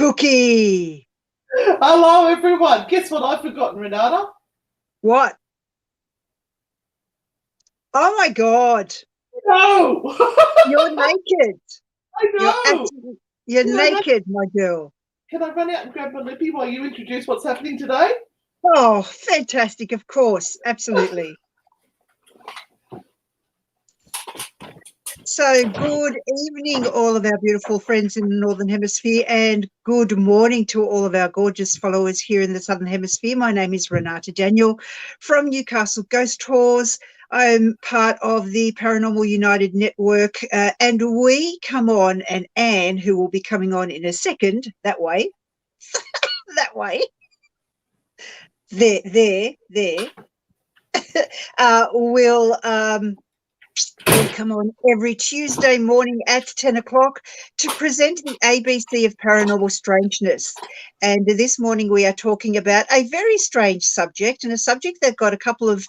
Spooky. Hello, everyone. Guess what I've forgotten, Renata? What? Oh, my God. No. You're naked. I know. You're naked, my girl. Can I run out and grab my lippy while you introduce what's happening today? Oh, fantastic. Of course. Absolutely. So good evening, all of our beautiful friends in the Northern Hemisphere, and good morning to all of our gorgeous followers here in the Southern Hemisphere. My name is Renata Daniel from Newcastle Ghost Tours. I'm part of the Paranormal United Network, and we come on, and Anne, who will be coming on in a second, that way, that way, there, will come on every Tuesday morning at 10 o'clock to present the ABC of Paranormal Strangeness. And this morning we are talking about a very strange subject, and a subject that got a couple of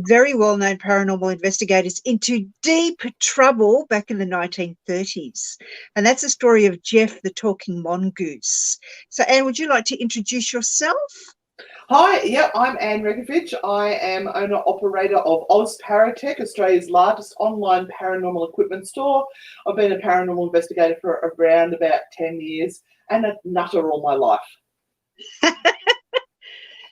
very well-known paranormal investigators into deep trouble back in the 1930s. And that's the story of Gef the Mongoose. So, Anne, would you like to introduce yourself? Hi, I'm Anne Rekovich. I am owner-operator of Oz Paratech, Australia's largest online paranormal equipment store. I've been a paranormal investigator for around about 10 years and a nutter all my life.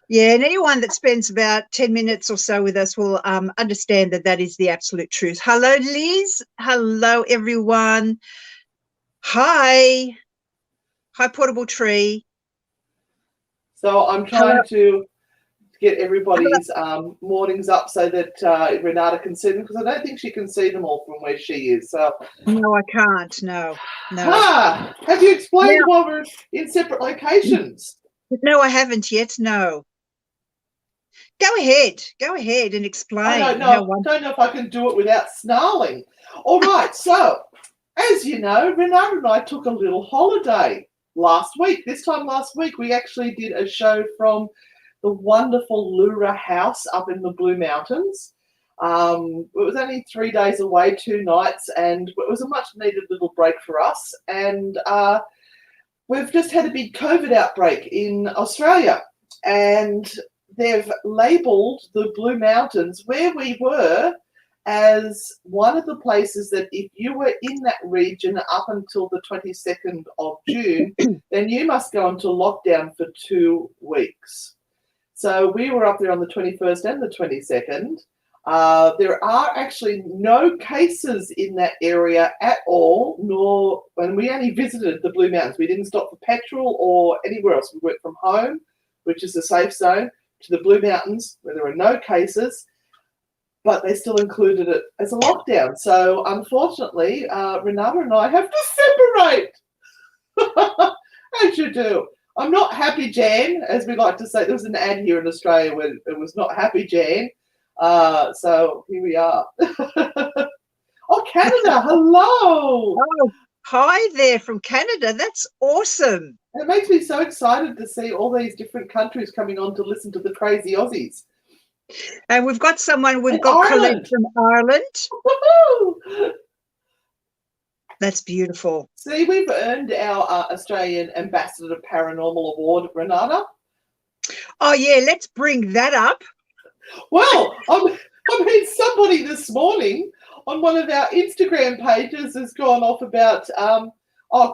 Yeah, and anyone that spends about 10 minutes or so with us will understand that that is the absolute truth. Hello, Liz. Hello, everyone. Hi. Hi, Portable Tree. So I'm trying to get everybody's mornings up so that Renata can see them, because I don't think she can see them all from where she is. So no, I can't. No. Have you explained why we're in separate locations? No, I haven't yet. No. Go ahead and explain. I don't know if I can do it without snarling. All right, so as you know, Renata and I took a little holiday last week. This time last week, we actually did a show from the wonderful Lura House up in the Blue Mountains. It was only 3 days away, 2 nights, and it was a much needed little break for us. And we've just had a big COVID outbreak in Australia, and they've labelled the Blue Mountains where we were as one of the places that if you were in that region up until the 22nd of June, then you must go into lockdown for 2 weeks. So we were up there on the 21st and the 22nd. There are actually no cases in that area at all, nor when we only visited the Blue Mountains. We didn't stop for petrol or anywhere else. We went from home, which is a safe zone, to the Blue Mountains where there were no cases, but they still included it as a lockdown. So unfortunately, Renata and I have to separate, as you do. I'm not happy, Jan, as we like to say. There was an ad here in Australia where it was not happy, Jan. So here we are. Oh, Canada, hello. Oh, hi there from Canada. That's awesome. It makes me so excited to see all these different countries coming on to listen to the crazy Aussies. And we've got Colette from Ireland. Woo-hoo! That's beautiful. See, we've earned our Australian Ambassador Paranormal Award, Renata. Oh, yeah, let's bring that up. Well, I mean, somebody this morning on one of our Instagram pages has gone off about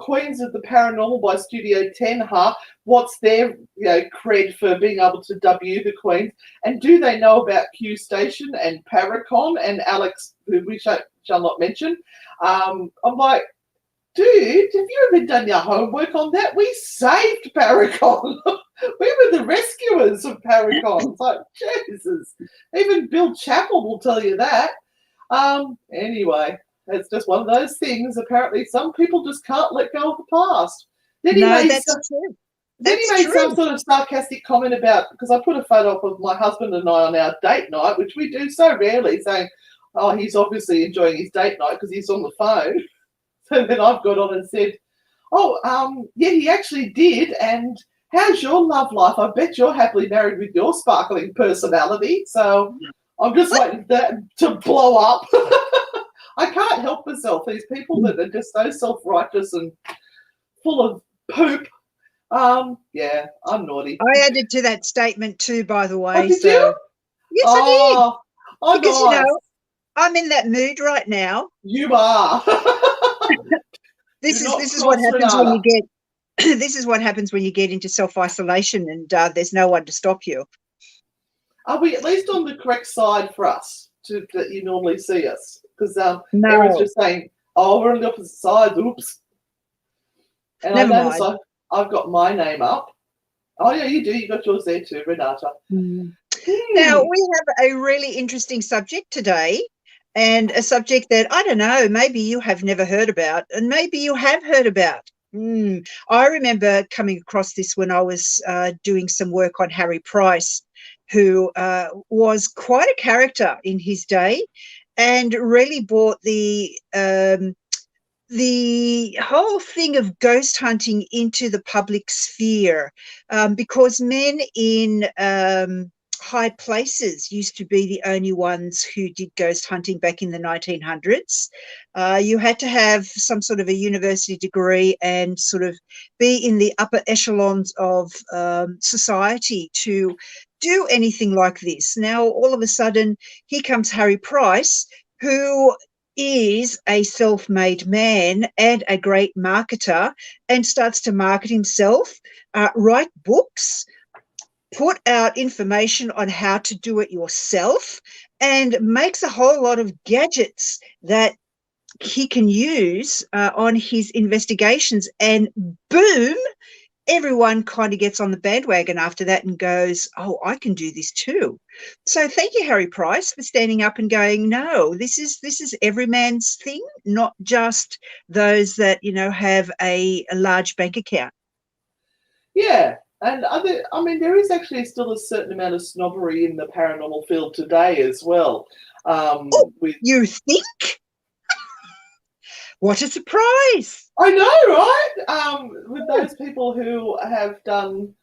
Queens of the Paranormal by Studio 10, huh? What's their cred for being able to dub you the Queens? And do they know about Q Station and Paracon and Alex, who we shall not mention? I'm like, dude, have you ever done your homework on that? We saved Paracon. We were the rescuers of Paracon. It's like, Jesus. Even Bill Chappell will tell you that. Anyway. It's just one of those things. Apparently, some people just can't let go of the past. Then he made some sort of sarcastic comment about, because I put a photo up of my husband and I on our date night, which we do so rarely, saying, oh, he's obviously enjoying his date night because he's on the phone. So then I've got on and said, yeah, he actually did. And how's your love life? I bet you're happily married with your sparkling personality. So I'm just waiting for that to blow up. I can't help myself. These people that are just so self-righteous and full of poop Yeah, I'm naughty. I added to that statement too, by the Oh, way. did you? So yes, I did, Oh, oh, because nice. I'm in that mood right now. You are. Do This is not this is what cross happens when Renata. you get. This is what happens when you get into self-isolation and there's no one to stop you. Are we at least on the correct side for us that you normally see us? Because everyone's No, just saying, "Oh, we're on the opposite side." Oops. And I never notice mind. I've got my name up. Oh yeah, you do. You got yours there too, Renata. Mm. Now, Hmm. we have a really interesting subject today, and a subject that I don't know, maybe you have never heard about, and maybe you have heard about. I remember coming across this when I was doing some work on Harry Price, who was quite a character in his day and really brought the whole thing of ghost hunting into the public sphere, because men in high places used to be the only ones who did ghost hunting back in the 1900s. You had to have some sort of a university degree and sort of be in the upper echelons of society to do anything like this. Now, all of a sudden, here comes Harry Price, who is a self-made man and a great marketer, and starts to market himself, write books, put out information on how to do it yourself, and makes a whole lot of gadgets that he can use on his investigations. And boom, everyone kind of gets on the bandwagon after that and goes, oh, I can do this too. So thank you, Harry Price, for standing up and going, no, this is every man's thing, not just those that, have a large bank account. Yeah, and I mean, there is actually still a certain amount of snobbery in the paranormal field today as well. Oh, With you think? What a surprise. I know, right? With those people who have done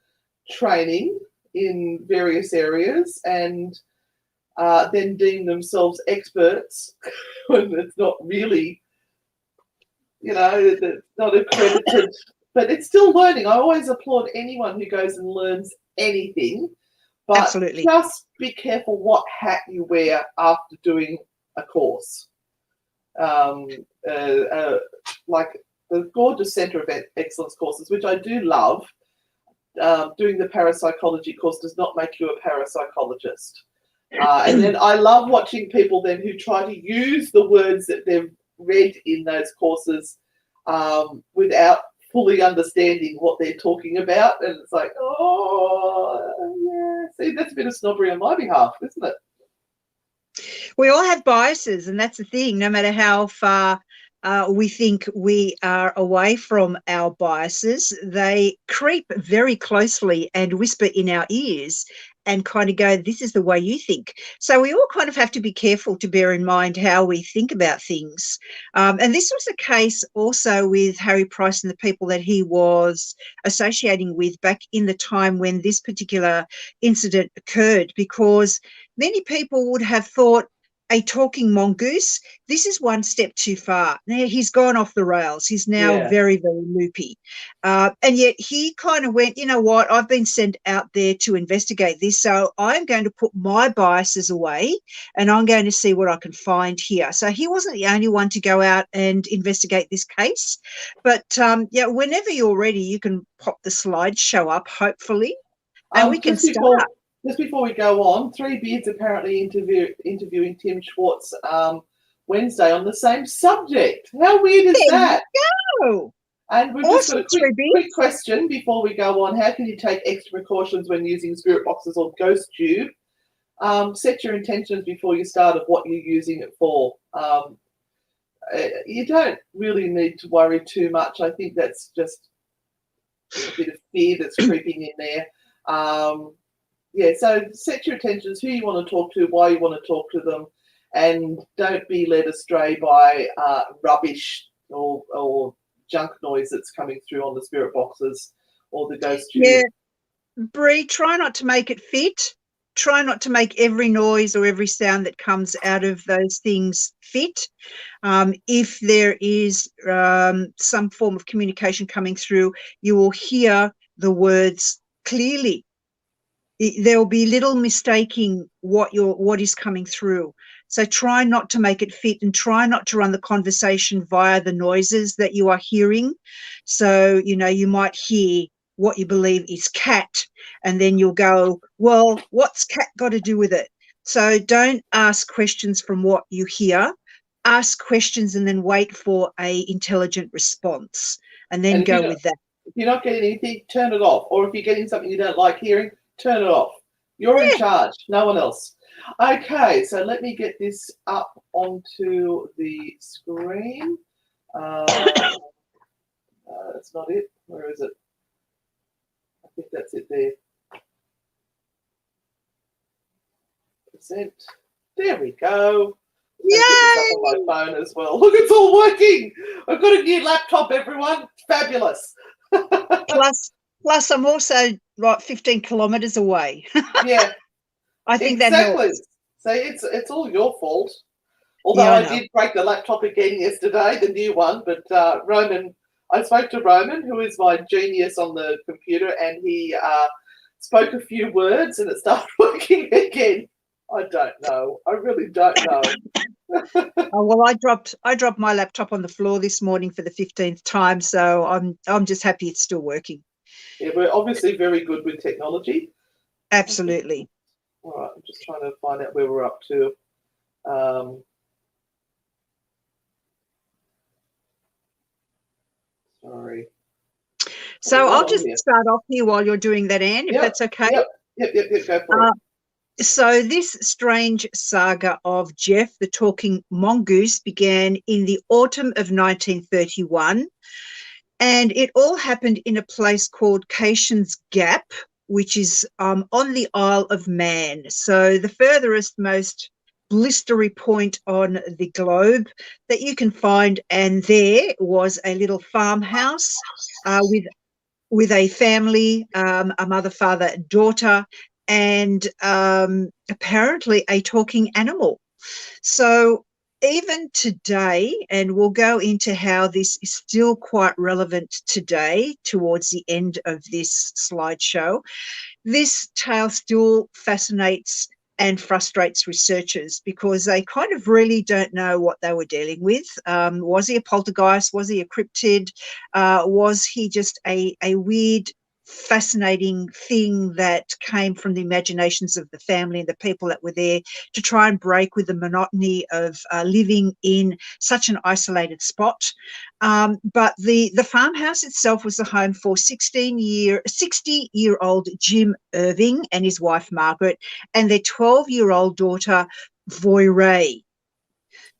training in various areas and then deem themselves experts when it's not really, it's not accredited, but it's still learning. I always applaud anyone who goes and learns anything, but Absolutely. just be careful what hat you wear after doing a course. Like the gorgeous Centre of Excellence courses, which I do love. Doing the parapsychology course does not make you a parapsychologist. And then I love watching people then who try to use the words that they've read in those courses without fully understanding what they're talking about. And it's like, oh, yeah. See, that's a bit of snobbery on my behalf, isn't it? We all have biases, and that's the thing. No matter how far we think we are away from our biases, they creep very closely and whisper in our ears and kind of go, this is the way you think. So we all kind of have to be careful to bear in mind how we think about things. And this was the case also with Harry Price and the people that he was associating with back in the time when this particular incident occurred, because many people would have thought, a talking mongoose, this is one step too far. Now, he's gone off the rails. He's now Yeah. very, very loopy. And yet he kind of went, you know what, I've been sent out there to investigate this, so I'm going to put my biases away and I'm going to see what I can find here. So he wasn't the only one to go out and investigate this case. But yeah, whenever you're ready, you can pop the slideshow up, hopefully, and we can start. Just before we go on, Three Beards apparently interviewing Tim Schwartz Wednesday on the same subject. How weird is that? Oh, and we've awesome, just got a quick question before we go on. How can you take extra precautions when using spirit boxes or ghost tube? Set your intentions before you start of what you're using it for. You don't really need to worry too much. I think that's just a bit of fear that's creeping in there. Yeah, so set your intentions, who you want to talk to, why you want to talk to them, and don't be led astray by rubbish or junk noise that's coming through on the spirit boxes or the ghost tube. Yeah, Bree, try not to make it fit. Try not to make every noise or every sound that comes out of those things fit. If there is some form of communication coming through, you will hear the words clearly. There'll be little mistaking what is coming through. So try not to make it fit, and try not to run the conversation via the noises that you are hearing. So, you might hear what you believe is cat, and then you'll go, well, what's cat got to do with it? So don't ask questions from what you hear. Ask questions and then wait for a intelligent response, and then go with that. If you're not getting anything, turn it off. Or if you're getting something you don't like hearing, turn it off. You're in charge, no one else. Okay, so let me get this up onto the screen. That's not it. Where is it? I think that's it there. Present. There we go. Yay! Get this up on my phone as well. Look, it's all working. I've got a new laptop, everyone. Fabulous. Plus, I'm also 15 kilometres away. Yeah, I think exactly. that helps. So it's all your fault. Although I did break the laptop again yesterday, the new one. But I spoke to Roman, who is my genius on the computer, and he spoke a few words, and it started working again. I don't know. I really don't know. Well, I dropped my laptop on the floor this morning for the 15th time, so I'm just happy it's still working. Yeah, we're obviously very good with technology. Absolutely. All right, I'm just trying to find out where we're up to. Sorry. So I'll just start off here while you're doing that, Anne, if that's okay. Yep, go for it. So this strange saga of Gef the Talking Mongoose began in the autumn of 1931, and it all happened in a place called Cashin's Gap, which is on the Isle of Man. So the furthest, most blistery point on the globe that you can find, and there was a little farmhouse with a family, a mother, father, daughter, and apparently a talking animal. So even today, and we'll go into how this is still quite relevant today towards the end of this slideshow, this tale still fascinates and frustrates researchers because they kind of really don't know what they were dealing with. Was he a poltergeist? Was he a cryptid? Was he just a weird, fascinating thing that came from the imaginations of the family and the people that were there to try and break with the monotony of living in such an isolated spot? But the farmhouse itself was the home for 60-year-old Jim Irving and his wife Margaret and their 12-year-old daughter Voirey.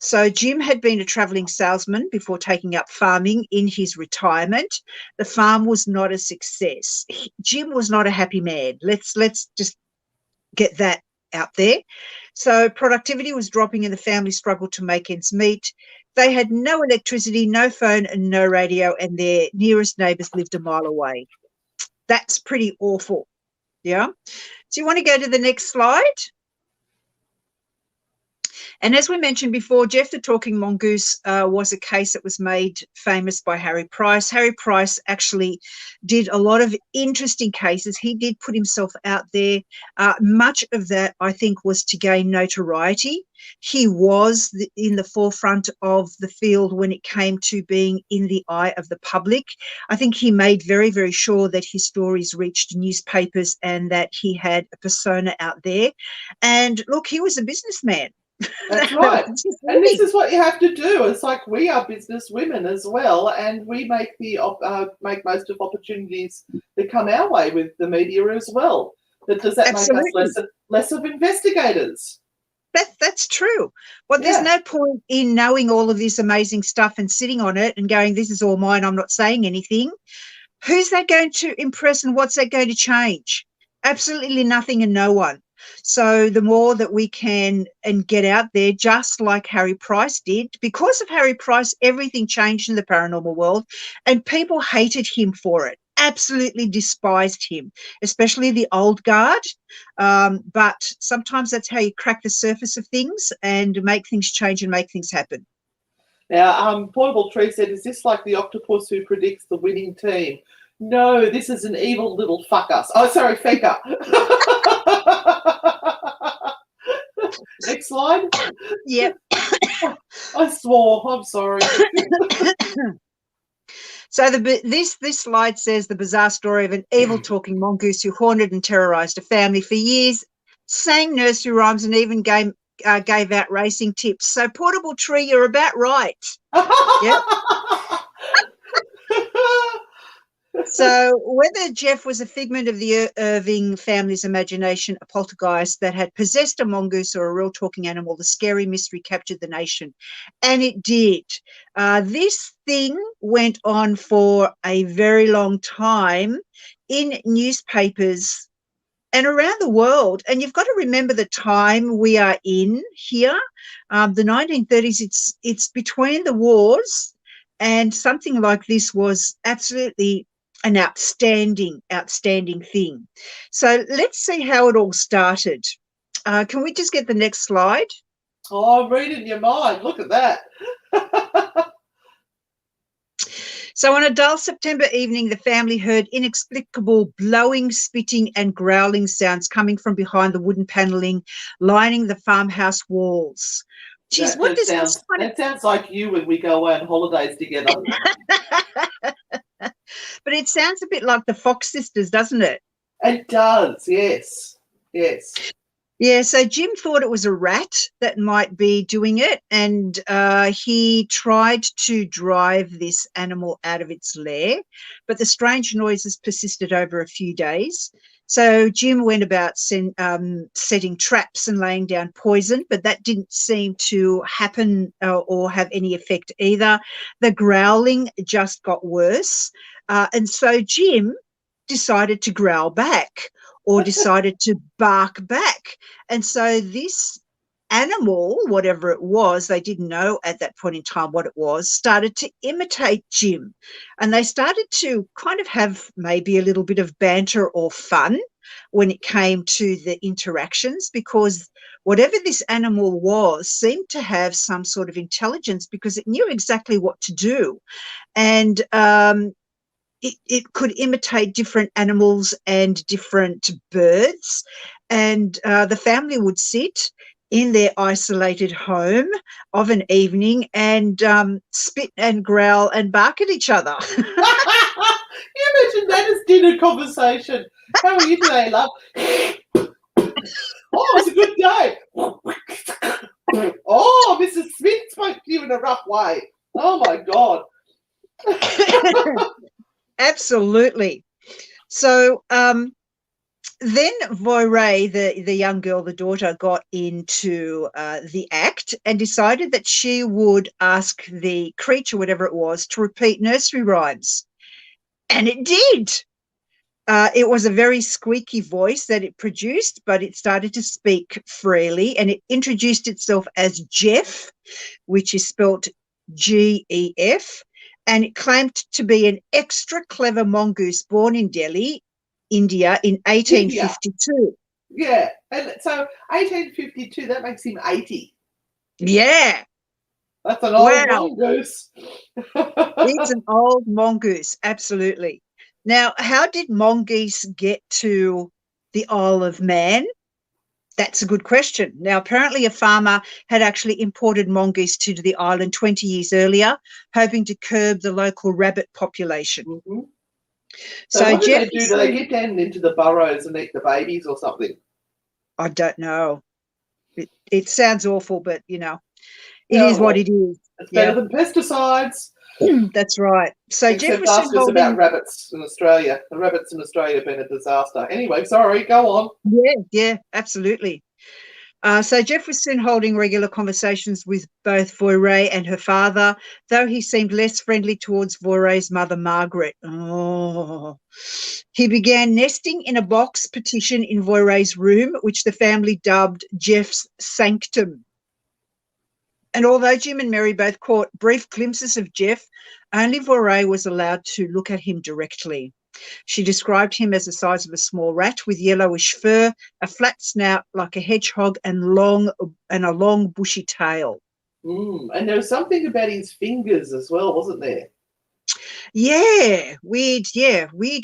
So Jim had been a travelling salesman before taking up farming in his retirement. The farm was not a success. Jim was not a happy man. Let's just get that out there. So productivity was dropping and the family struggled to make ends meet. They had no electricity, no phone and no radio, and their nearest neighbours lived a mile away. That's pretty awful. Yeah. So you want to go to the next slide? And as we mentioned before, Gef the Talking Mongoose was a case that was made famous by Harry Price. Harry Price actually did a lot of interesting cases. He did put himself out there. Much of that, I think, was to gain notoriety. He was in the forefront of the field when it came to being in the eye of the public. I think he made very, very sure that his stories reached newspapers and that he had a persona out there. And look, he was a businessman. That's right. And this is what you have to do. It's like we are business women as well, and we make make most of opportunities that come our way with the media as well. But does that make us less of investigators? That's true. Well, there's no point in knowing all of this amazing stuff and sitting on it and going, this is all mine, I'm not saying anything. Who's that going to impress and what's that going to change? Absolutely nothing and no one. So the more that we can and get out there, just like Harry Price did, because of Harry Price, everything changed in the paranormal world and people hated him for it, absolutely despised him, especially the old guard. But sometimes that's how you crack the surface of things and make things change and make things happen. Now, Portable Tree said, is this like the octopus who predicts the winning team? No, this is an evil little fucker. Oh, sorry, fecker. Next slide. Yep. I swore. I'm sorry. So this slide says the bizarre story of an evil talking mongoose who haunted and terrorized a family for years, sang nursery rhymes, and even gave out racing tips. So, Portable Tree, you're about right. Yep. So whether Gef was a figment of the Irving family's imagination, a poltergeist that had possessed a mongoose, or a real talking animal, the scary mystery captured the nation. And it did. This thing went on for a very long time in newspapers and around the world. And you've got to remember the time we are in here. The 1930s, it's between the wars, and something like this was absolutely an outstanding thing. So let's see how it all started. Can we just get the next slide? Oh, I'm reading your mind. Look at that. So on a dull September evening, the family heard inexplicable blowing, spitting and growling sounds coming from behind the wooden panelling lining the farmhouse walls. Geez, what does this kind that sounds like you when we go away on holidays together. But it sounds a bit like the Fox sisters, doesn't it? It does, yes. Yes. Yeah, so Jim thought it was a rat that might be doing it, and he tried to drive this animal out of its lair, but the strange noises persisted over a few days. So Jim went about setting traps and laying down poison, but that didn't seem to happen or have any effect either. The growling just got worse, and so Jim decided to growl back, or decided to bark back. And so this animal, whatever it was, they didn't know at that point in time what it was, started to imitate Jim. And they started to kind of have maybe a little bit of banter or fun when it came to the interactions, because whatever this animal was seemed to have some sort of intelligence, because it knew exactly what to do. And it could imitate different animals and different birds. And the family would sit in their isolated home of an evening and spit and growl and bark at each other. You mentioned that as dinner conversation. How are you today, love? Oh, it was a good day. Oh, Mrs. Smith spoke to you in a rough way. Oh, my God. Absolutely. So then Voiré, the young girl, the daughter, got into the act and decided that she would ask the creature, whatever it was, to repeat nursery rhymes. And it did. It was a very squeaky voice that it produced, but it started to speak freely, and it introduced itself as Gef, which is spelt Gef, and it claimed to be an extra clever mongoose born in Delhi, India, in 1852. Yeah, and so 1852, that makes him 80. Yeah. That's an old mongoose. It's an old mongoose, absolutely. Now, how did mongoose get to the Isle of Man? That's a good question. Now, apparently a farmer had actually imported mongoose to the island 20 years earlier, hoping to curb the local rabbit population. Mm-hmm. So what do they do? Do they get down into the burrows and eat the babies or something? I don't know. It sounds awful, but, you know, it is what it is. It's better than pesticides. That's right. So Except ask us about rabbits in Australia. The rabbits in Australia have been a disaster. Anyway, sorry, go on. Yeah, absolutely. So Gef was soon holding regular conversations with both Voiré and her father, though he seemed less friendly towards Voiré's mother, Margaret. Oh. He began nesting in a box partition in Voiré's room, which the family dubbed Gef's sanctum. And although Jim and Mary both caught brief glimpses of Gef, only Voiré was allowed to look at him directly. She described him as the size of a small rat with yellowish fur, a flat snout like a hedgehog, and a long bushy tail. And there was something about his fingers as well, wasn't there? Yeah, weird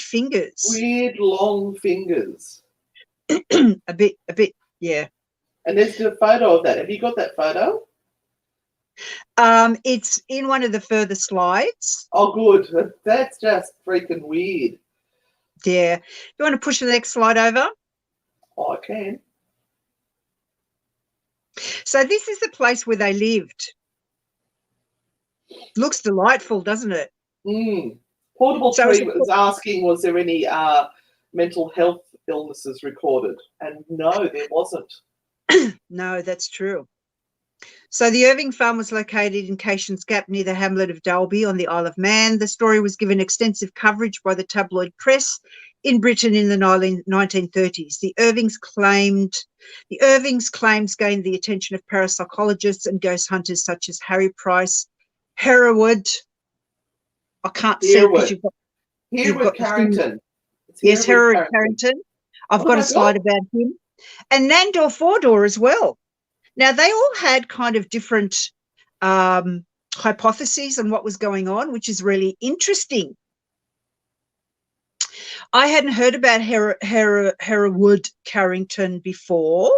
fingers. Weird long fingers. a bit, yeah. And there's a photo of that. Have you got that photo? It's in one of the further slides. Oh, good. That's just freaking weird. Yeah. You want to push the next slide over? Oh, I can. So this is the place where they lived. Looks delightful, doesn't it? Portable So Tree was asking, was there any mental health illnesses recorded? And no, there wasn't. No, that's true. So the Irving farm was located in Cation's Gap near the hamlet of Dalby on the Isle of Man. The story was given extensive coverage by the tabloid press in Britain in the 1930s. The Irvings claims gained the attention of parapsychologists and ghost hunters such as Harry Price, Hereward. I can't see it because you've got Carrington. Yes, Hereward Carrington. I've got a slide about him. And Nandor Fordor as well. Now, they all had kind of different hypotheses on what was going on, which is really interesting. I hadn't heard about Hereward Carrington before,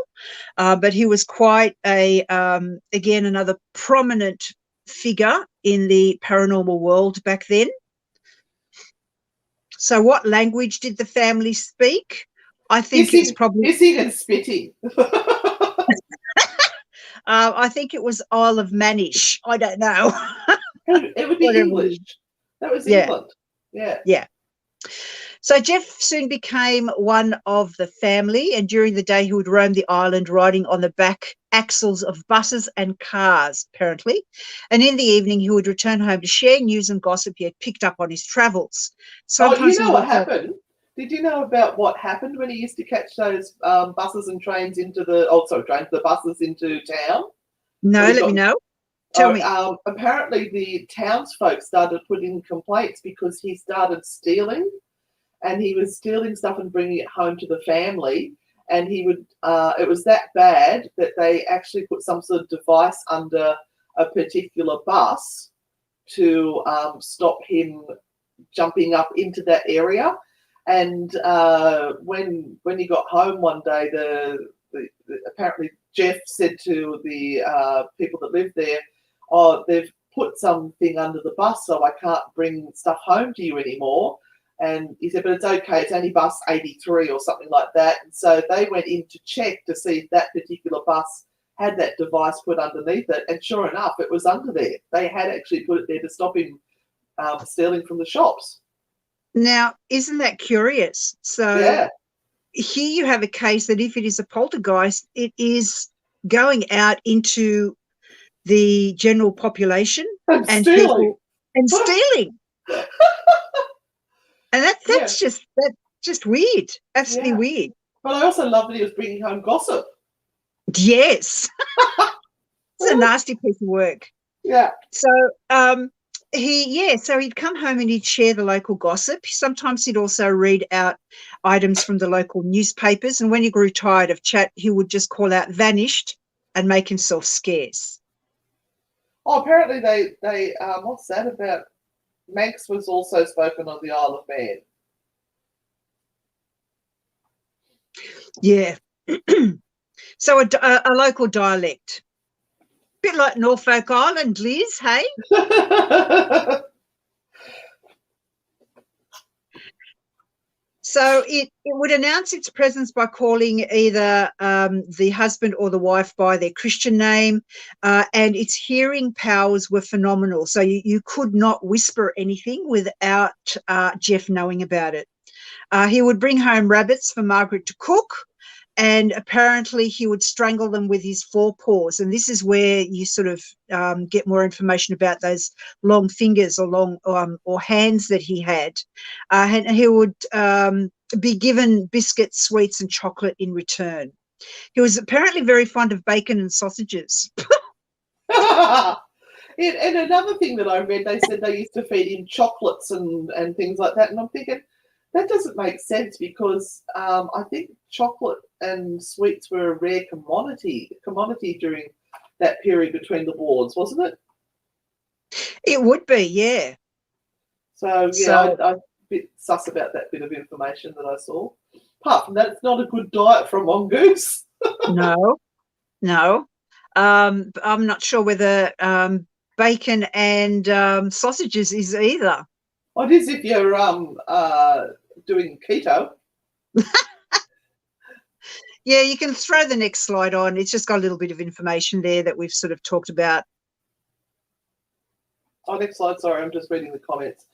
but he was quite again, another prominent figure in the paranormal world back then. So what language did the family speak? I think it's probably hissing and spitting. I think it was Isle of Manish. I don't know. It would be English. That was England. Yeah. Yeah. So Gef soon became one of the family, and during the day he would roam the island riding on the back axles of buses and cars, apparently. And in the evening he would return home to share news and gossip he had picked up on his travels. Sometimes you know what happened? Did you know about what happened when he used to catch those buses and trains into the buses into town? No, let me know. Tell me. Apparently the townsfolk started putting complaints because he started stealing, and he was stealing stuff and bringing it home to the family. And he would, it was that bad that they actually put some sort of device under a particular bus to stop him jumping up into that area. And when he got home one day, apparently Gef said to the people that lived there, "Oh, they've put something under the bus, so I can't bring stuff home to you anymore." And he said, "But it's okay. It's only bus 83 or something like that." And so they went in to check to see if that particular bus had that device put underneath it. And sure enough, it was under there. They had actually put it there to stop him stealing from the shops. Now, isn't that curious? So here you have a case that if it is a poltergeist, it is going out into the general population and stealing. And that's just weird. Absolutely weird. But I also love that he was bringing home gossip. Yes. It's a nasty piece of work. Yeah. So so he'd come home and he'd share the local gossip. Sometimes he'd also read out items from the local newspapers, and when he grew tired of chat, he would just call out "vanished" and make himself scarce. Oh, apparently they what's that about? Manx was also spoken on the Isle of Man. Yeah. So a local dialect. Bit like Norfolk Island, Liz, hey? So it would announce its presence by calling either the husband or the wife by their Christian name, and its hearing powers were phenomenal. So you could not whisper anything without Gef knowing about it. He would bring home rabbits for Margaret to cook, and apparently he would strangle them with his forepaws. And this is where you sort of get more information about those long fingers or long or hands that he had. And he would be given biscuits, sweets, and chocolate in return. He was apparently very fond of bacon and sausages. And another thing that I read, they said they used to feed him chocolates and things like that. And I'm thinking, that doesn't make sense because I think chocolate and sweets were a rare commodity during that period between the wars, wasn't it? It would be, yeah. So, yeah, So I'm a bit sus about that bit of information that I saw. Apart from that, it's not a good diet for a mongoose. no, no. I'm not sure whether bacon and sausages is either. What is if you're doing keto? Yeah, you can throw the next slide on. It's just got a little bit of information there that we've sort of talked about. Oh, next slide. Sorry, I'm just reading the comments.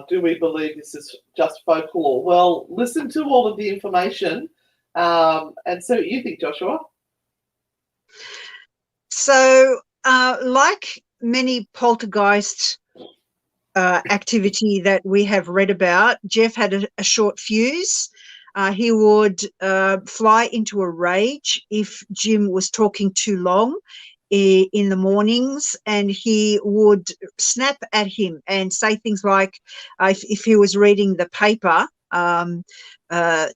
Do we believe this is just folklore? Well, listen to all of the information and see what you think, Joshua. So, like many poltergeist activity that we have read about, Gef had a short fuse. He would fly into a rage if Jim was talking too long in the mornings, and he would snap at him and say things like, if he was reading the paper,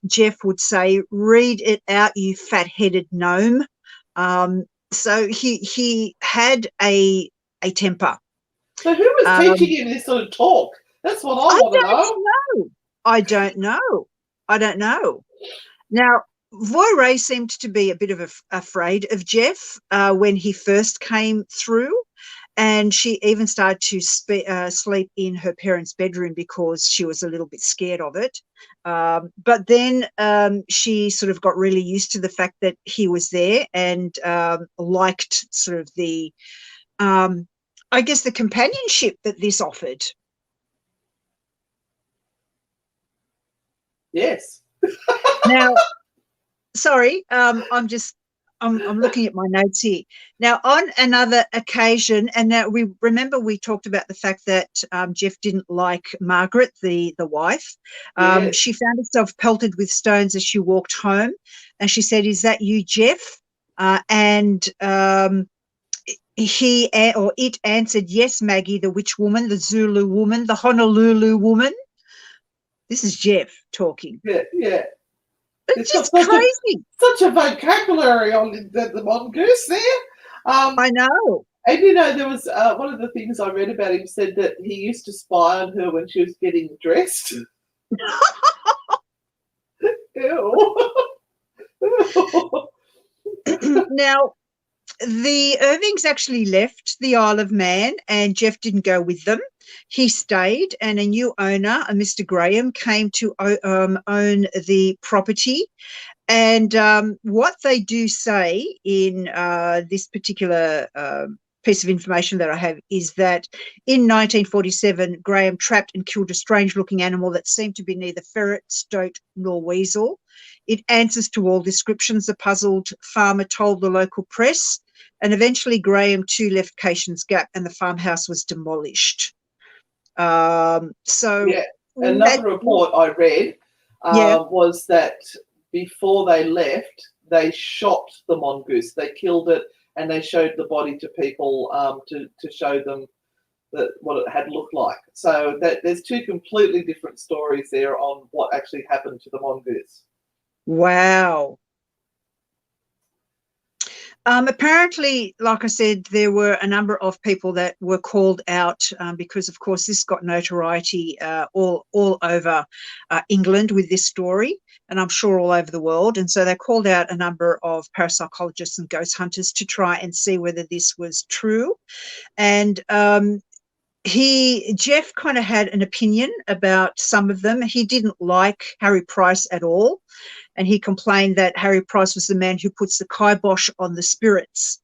Gef would say, "Read it out, you fat-headed gnome." So he had a temper. So who was teaching him this sort of talk? That's what I want to know. I don't know. I don't know. Now, Voiré seemed to be a bit of afraid of Gef when he first came through, and she even started to sleep in her parents' bedroom because she was a little bit scared of it. But then she sort of got really used to the fact that he was there and liked sort of the, I guess, the companionship that this offered. Yes. Now, sorry, I'm looking at my notes here. Now, on another occasion, and now we talked about the fact that Gef didn't like Margaret, the wife. Yes. She found herself pelted with stones as she walked home, and she said, "Is that you, Gef?" And it answered, "Yes, Maggie, the witch woman, the Zulu woman, the Honolulu woman." This is Gef talking. Yeah. It's just crazy. Such a vocabulary on the mongoose there. I know. And you know, there was one of the things I read about him said that he used to spy on her when she was getting dressed. Ew. Now, the Irvings actually left the Isle of Man, and Gef didn't go with them. He stayed, and a new owner, a Mr. Graham, came to own the property. And what they do say in this particular piece of information that I have is that in 1947, Graham trapped and killed a strange-looking animal that seemed to be neither ferret, stoat, nor weasel. It answers to all descriptions, the puzzled farmer told the local press, and eventually Graham too left Cation's Gap and the farmhouse was demolished. Yeah, another report I read was that before they left, they shot the mongoose. They killed it and they showed the body to people to show them what it had looked like. So there's two completely different stories there on what actually happened to the mongoose. Wow. Apparently, like I said, there were a number of people that were called out because, of course, this got notoriety all over England with this story, and I'm sure all over the world. And so they called out a number of parapsychologists and ghost hunters to try and see whether this was true. And Gef kind of had an opinion about some of them. He didn't like Harry Price at all. And he complained that Harry Price was the man who puts the kibosh on the spirits.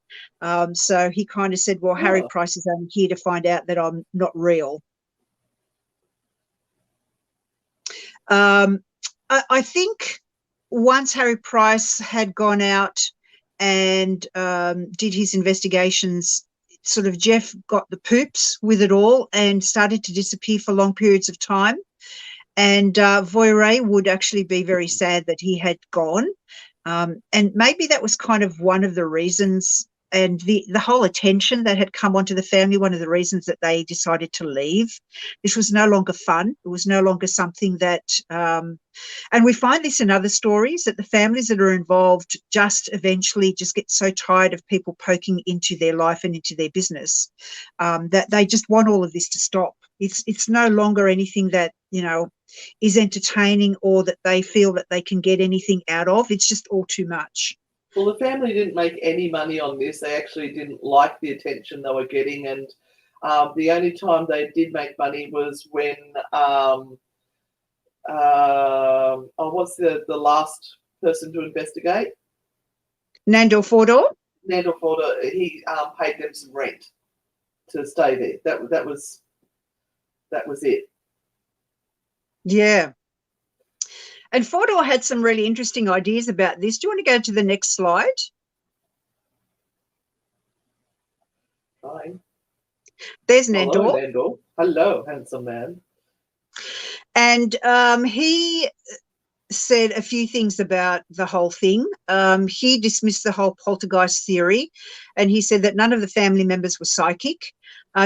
So he kind of said, well, Harry Price is only here to find out that I'm not real. I think once Harry Price had gone out and did his investigations, sort of Gef got the poops with it all and started to disappear for long periods of time. And Voiré would actually be very sad that he had gone. And maybe that was kind of one of the reasons, and the whole attention that had come onto the family, one of the reasons that they decided to leave. This was no longer fun. It was no longer something that, and we find this in other stories, that the families that are involved just eventually just get so tired of people poking into their life and into their business that they just want all of this to stop. It's no longer anything that, is entertaining or that they feel that they can get anything out of. It's just all too much. Well, the family didn't make any money on this. They actually didn't like the attention they were getting, and the only time they did make money was when what's the last person to investigate? Nandor Fodor? Nandor Fodor, he paid them some rent to stay there. That was it. Yeah. And Fodor had some really interesting ideas about this. Do you want to go to the next slide? Fine. There's Hello, Nandor. Nandor. Hello, handsome man. And he said a few things about the whole thing. He dismissed the whole poltergeist theory, and he said that none of the family members were psychic.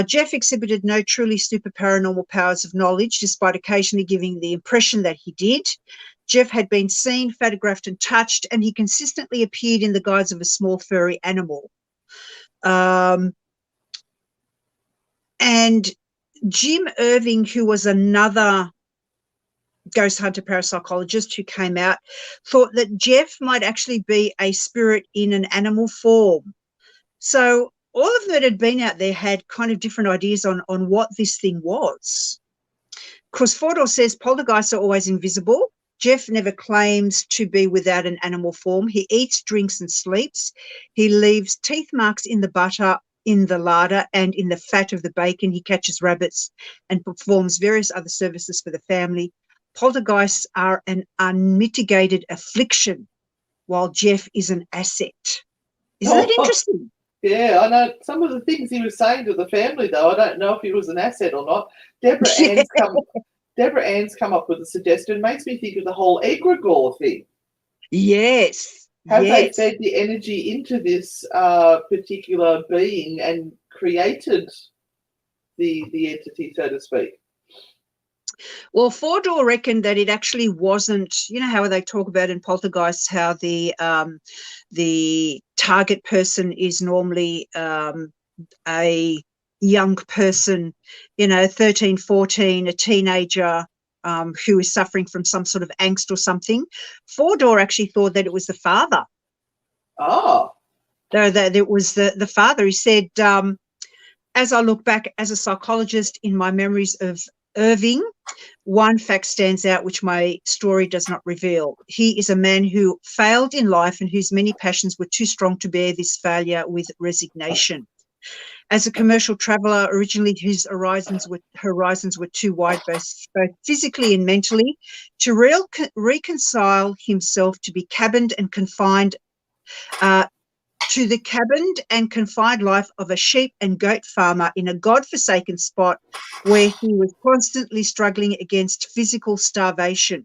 Gef exhibited no truly super paranormal powers of knowledge, despite occasionally giving the impression that he did. Gef had been seen, photographed and touched, and he consistently appeared in the guise of a small furry animal. And Jim Irving, who was another ghost hunter parapsychologist who came out, thought that Gef might actually be a spirit in an animal form. So all of them that had been out there had kind of different ideas on what this thing was. Of course, Fodor says poltergeists are always invisible. Gef never claims to be without an animal form. He eats, drinks and sleeps. He leaves teeth marks in the butter, in the larder and in the fat of the bacon. He catches rabbits and performs various other services for the family. Poltergeists are an unmitigated affliction, while Gef is an asset. Isn't that interesting? Yeah, I know some of the things he was saying to the family, though. I don't know if he was an asset or not. Deborah Ann's come up with a suggestion. Makes me think of the whole egregore thing. Yes. Have they fed the energy into this particular being and created the entity, so to speak? Well, Fodor reckoned that it actually wasn't, how they talk about in poltergeists, how the target person is normally a young person, 13, 14, a teenager who is suffering from some sort of angst or something. Fodor actually thought that it was the father. Oh. That it was the father. He said, as I look back as a psychologist in my memories of Irving, one fact stands out which my story does not reveal. He is a man who failed in life and whose many passions were too strong to bear this failure with resignation. As a commercial traveller, originally his horizons were too wide, both physically and mentally, to reconcile himself to be cabined and confined to the cabined and confined life of a sheep and goat farmer in a godforsaken spot where he was constantly struggling against physical starvation.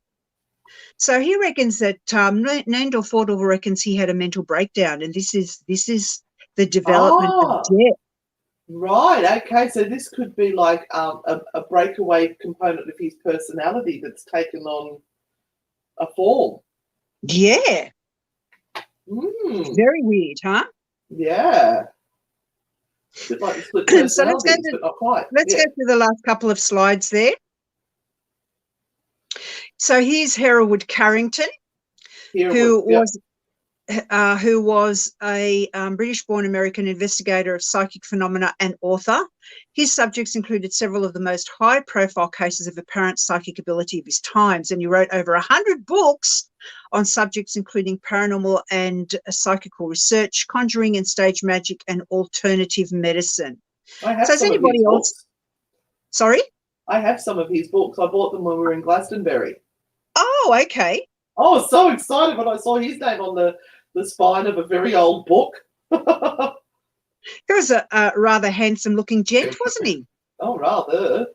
So he reckons that Nandor Fodor reckons he had a mental breakdown, and this is the development of death. Right. Okay. So this could be like a breakaway component of his personality that's taken on a form. Yeah. Very weird, huh? Yeah. A bit like the split personalities, but not quite. Let's go through the last couple of slides there. So here's Hereward Carrington, who was a British-born American investigator of psychic phenomena and author. His subjects included several of the most high-profile cases of apparent psychic ability of his times, and he wrote over 100 books on subjects including paranormal and psychical research, conjuring and stage magic, and alternative medicine. I have some of his books. Sorry? I have some of his books. I bought them when we were in Glastonbury. Oh, okay. I was so excited when I saw his name on the spine of a very old book. He was a rather handsome-looking gent, wasn't he? Oh, rather.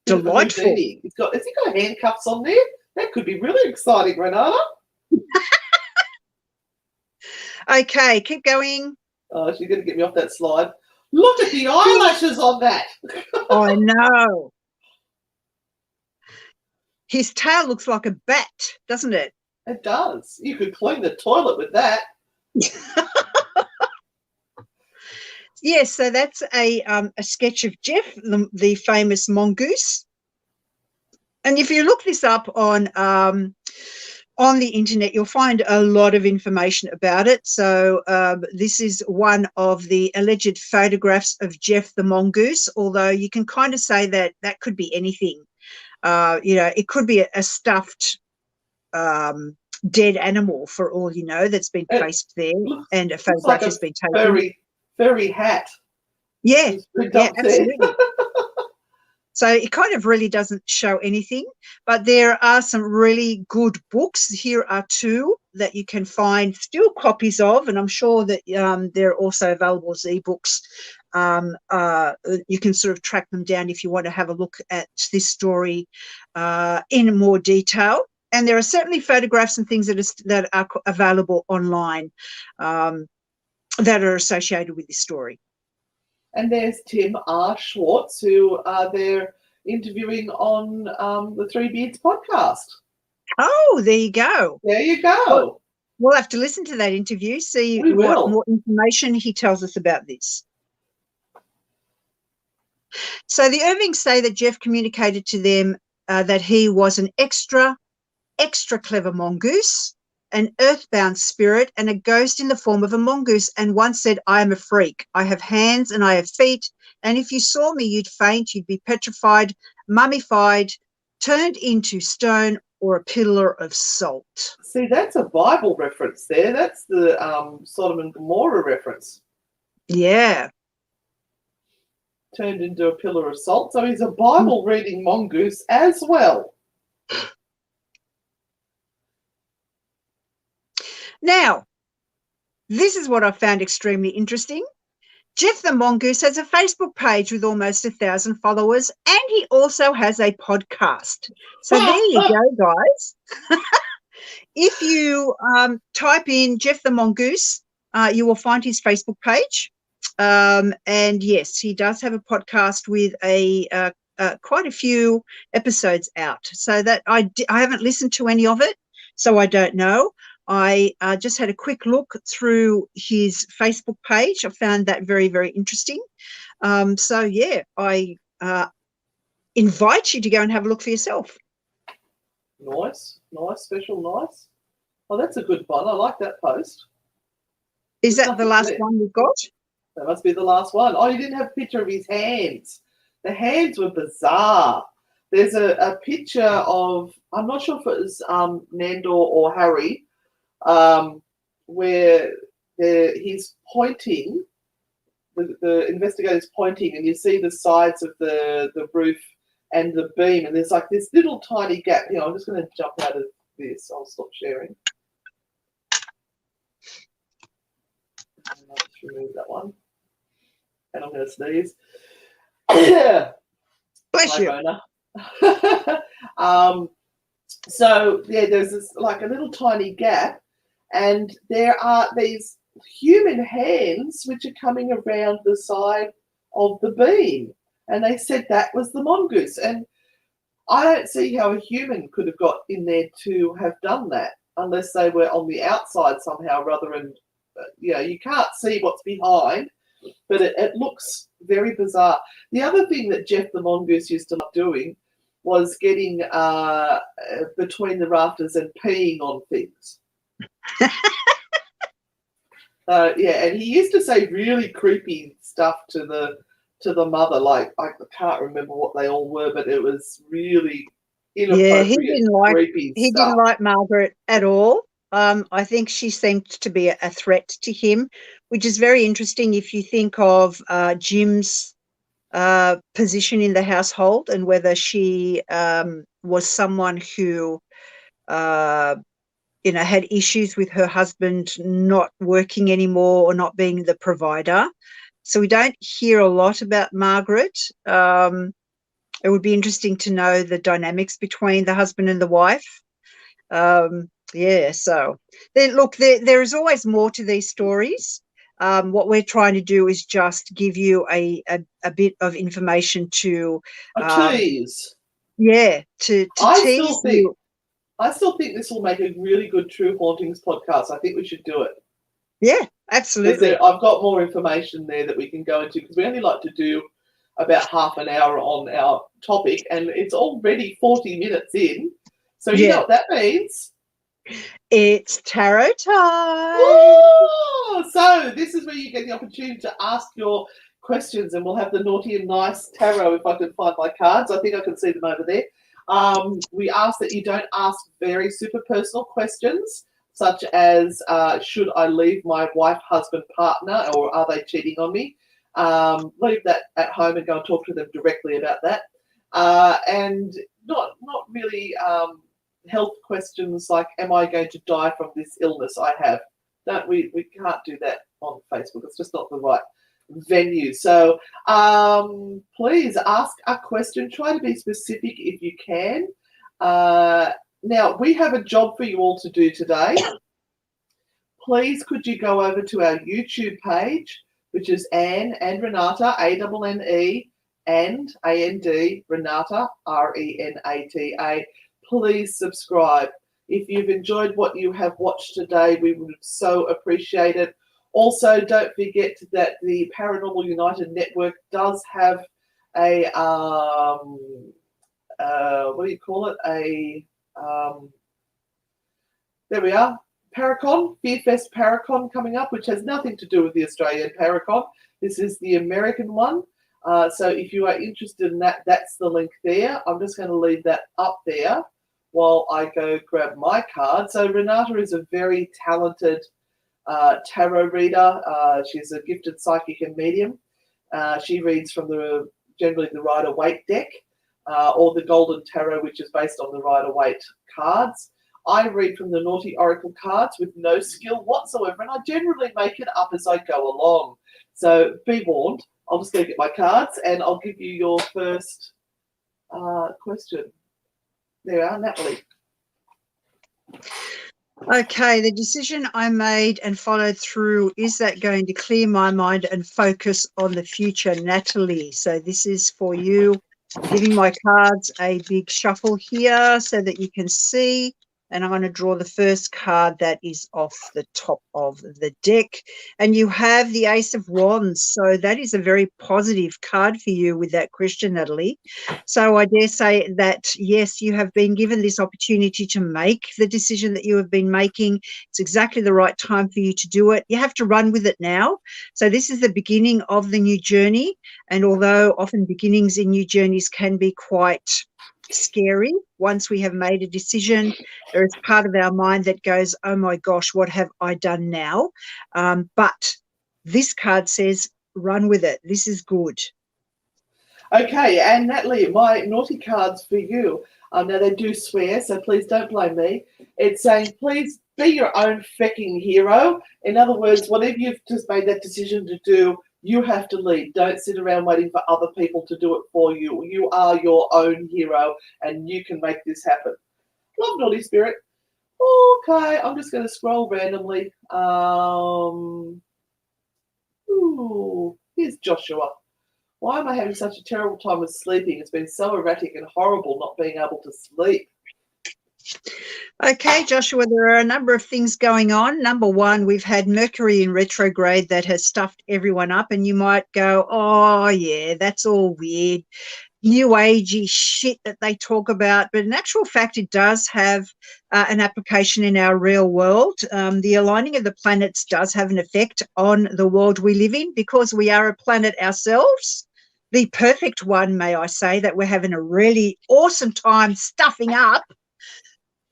Delightful. Has he got handcuffs on there? That could be really exciting, Renata. Okay, keep going. Oh, she's going to get me off that slide. Look at the eyelashes on that. I know. His tail looks like a bat, doesn't it? It does. You could clean the toilet with that. Yes, so that's a sketch of Gef, the famous mongoose. And if you look this up on the internet, you'll find a lot of information about it. So this is one of the alleged photographs of Gef the mongoose, although you can kind of say that that could be anything. It could be a stuffed dead animal for all you know that's been placed there, and a photograph has been taken. Furry hat. Yeah, absolutely. There. So it kind of really doesn't show anything, but there are some really good books. Here are two that you can find still copies of, and I'm sure that they're also available as ebooks. You can sort of track them down if you want to have a look at this story in more detail. And there are certainly photographs and things that are available online that are associated with this story. And there's Tim R. Schwartz, who they're interviewing on the Three Beards podcast. Oh, there you go. There you go. We'll have to listen to that interview, see what more information he tells us about this. So the Irvings say that Gef communicated to them that he was an extra clever mongoose, an earthbound spirit, and a ghost in the form of a mongoose, and once said, I am a freak. I have hands and I have feet, and if you saw me, you'd faint, you'd be petrified, mummified, turned into stone or a pillar of salt. See, that's a Bible reference there. That's the Sodom and Gomorrah reference. Yeah. Turned into a pillar of salt. So he's a Bible-reading mongoose as well. Now, this is what I found extremely interesting. Gef the mongoose has a Facebook page with almost 1,000 followers, and he also has a podcast. So there you go, guys. If you type in Gef the mongoose, you will find his Facebook page. And yes, he does have a podcast with quite a few episodes out. So that I haven't listened to any of it, so I don't know. I just had a quick look through his Facebook page. I found that very, very interesting. So, yeah, I invite you to go and have a look for yourself. Nice, special nice. Oh, that's a good one. I like that post. Is that the last one we've got? That must be the last one. Oh, you didn't have a picture of his hands. The hands were bizarre. There's a picture of, I'm not sure if it was Nandor or Harry, where he's pointing, the investigator's pointing, and you see the sides of the roof and the beam, and there's like this little tiny gap. I'm just going to jump out of this. I'll stop sharing. I'll just remove that one. And I'm going to sneeze. Bless you. So, yeah, there's this like a little tiny gap, and there are these human hands which are coming around the side of the beam. And they said that was the mongoose. And I don't see how a human could have got in there to have done that unless they were on the outside somehow rather than, you can't see what's behind, but it looks very bizarre. The other thing that Gef the mongoose used to love doing was getting between the rafters and peeing on things. And he used to say really creepy stuff to the mother. Like, I can't remember what they all were, but it was really inappropriate. Yeah, he didn't like Margaret at all. I think she seemed to be a threat to him, which is very interesting if you think of Jim's position in the household and whether she was someone who had issues with her husband not working anymore or not being the provider. So we don't hear a lot about Margaret. It would be interesting to know the dynamics between the husband and the wife. So then look, there is always more to these stories. What we're trying to do is just give you a bit of information to tease. Yeah, to tease you. I still think this will make a really good True Hauntings podcast. I think we should do it. Yeah, Absolutely. I've got more information there that we can go into, because we only like to do about half an hour on our topic, and it's already 40 minutes in. So you know what that means. It's tarot time. Ooh! So this is where you get the opportunity to ask your questions, and we'll have the naughty and nice tarot if I can find my cards. I think I can see them over there. We ask that you don't ask very super personal questions, such as should I leave my wife, husband, partner, or are they cheating on me? Leave that at home and go and talk to them directly about that. And not really health questions like, am I going to die from this illness I have? We can't do that on Facebook. It's just not the right venue. So please ask a question. Try to be specific if you can. Now, we have a job for you all to do today. Please, could you go over to our YouTube page, which is Anne and Renata, A-N-N-E, and A-N-D, Renata, R-E-N-A-T-A. Please subscribe. If you've enjoyed what you have watched today, we would so appreciate it. Also, don't forget that the Paranormal United Network does have a, what do you call it? There we are, Paracon, Fearfest Paracon coming up, which has nothing to do with the Australian Paracon. This is the American one. So if you are interested in that, that's the link there. I'm just going to leave that up there while I go grab my card. So Renata is a very talented tarot reader. She's a gifted psychic and medium. She reads from generally the Rider-Waite deck, or the Golden Tarot, which is based on the Rider-Waite cards. I read from the Naughty Oracle cards with no skill whatsoever, and I generally make it up as I go along. So be warned. I'll just go get my cards, and I'll give you your first question. There you are, Natalie. Okay, the decision I made and followed through, is that going to clear my mind and focus on the future, Natalie? So this is for you. Giving my cards a big shuffle here so that you can see. And I'm going to draw the first card that is off the top of the deck. And you have the Ace of Wands. So that is a very positive card for you with that question, Natalie. So I dare say that, yes, you have been given this opportunity to make the decision that you have been making. It's exactly the right time for you to do it. You have to run with it now. So this is the beginning of the new journey. And although often beginnings in new journeys can be quite scary, once we have made a decision, there is part of our mind that goes, oh my gosh, what have I done now? But this card says, run with it. This is good. Okay, and Natalie, my naughty cards for you. Now they do swear, so please don't blame me. It's saying, please be your own fecking hero. In other words, whatever you've just made that decision to do, you have to lead. Don't sit around waiting for other people to do it for you. You are your own hero, and you can make this happen. Love, naughty spirit. Okay, I'm just going to scroll randomly. Here's Joshua. Why am I having such a terrible time with sleeping? It's been so erratic and horrible not being able to sleep. Okay, Joshua, there are a number of things going on. Number one, we've had Mercury in retrograde that has stuffed everyone up, and you might go, oh, yeah, that's all weird, new agey shit that they talk about. But in actual fact, it does have an application in our real world. The aligning of the planets does have an effect on the world we live in, because we are a planet ourselves. The perfect one, may I say, that we're having a really awesome time stuffing up.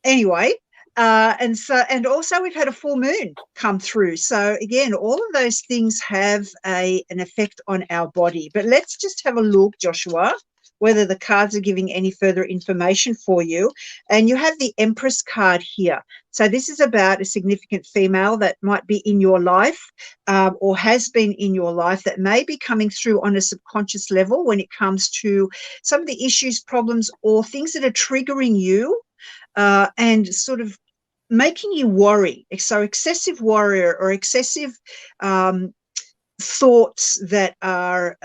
Anyway, and also we've had a full moon come through. So again, all of those things have an effect on our body. But let's just have a look, Joshua, whether the cards are giving any further information for you. And you have the Empress card here. So this is about a significant female that might be in your life, or has been in your life, that may be coming through on a subconscious level when it comes to some of the issues, problems, or things that are triggering you. And sort of making you worry. So excessive worry or excessive thoughts that are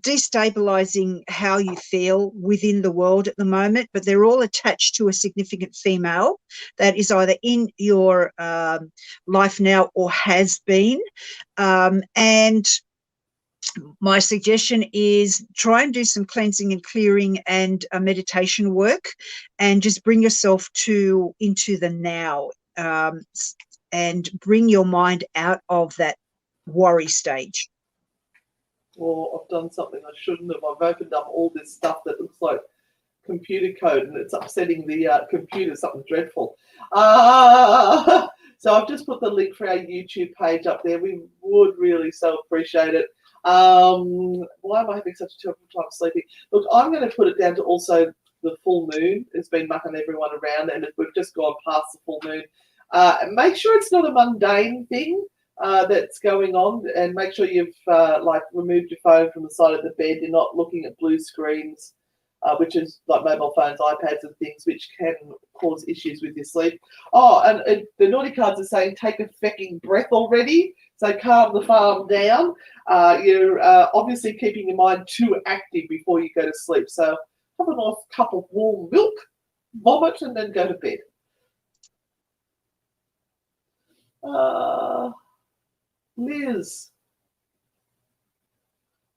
destabilizing how you feel within the world at the moment, but they're all attached to a significant female that is either in your life now or has been. And my suggestion is try and do some cleansing and clearing and meditation work, and just bring yourself into the now, and bring your mind out of that worry stage. Or I've done something I shouldn't have. I've opened up all this stuff that looks like computer code, and it's upsetting the computer, something dreadful. So I've just put the link for our YouTube page up there. We would really so appreciate it. Why am I having such a terrible time sleeping? Look, I'm going to put it down to also the full moon. It's been mucking everyone around, and we've just gone past the full moon. Make sure it's not a mundane thing that's going on, and make sure you've like removed your phone from the side of the bed. You're not looking at blue screens, which is like mobile phones, iPads and things, which can cause issues with your sleep. Oh, and the naughty cards are saying take a fecking breath already, so calm the farm down. You're obviously keeping your mind too active before you go to sleep, so have a nice cup of warm milk, vomit, and then go to bed. Liz.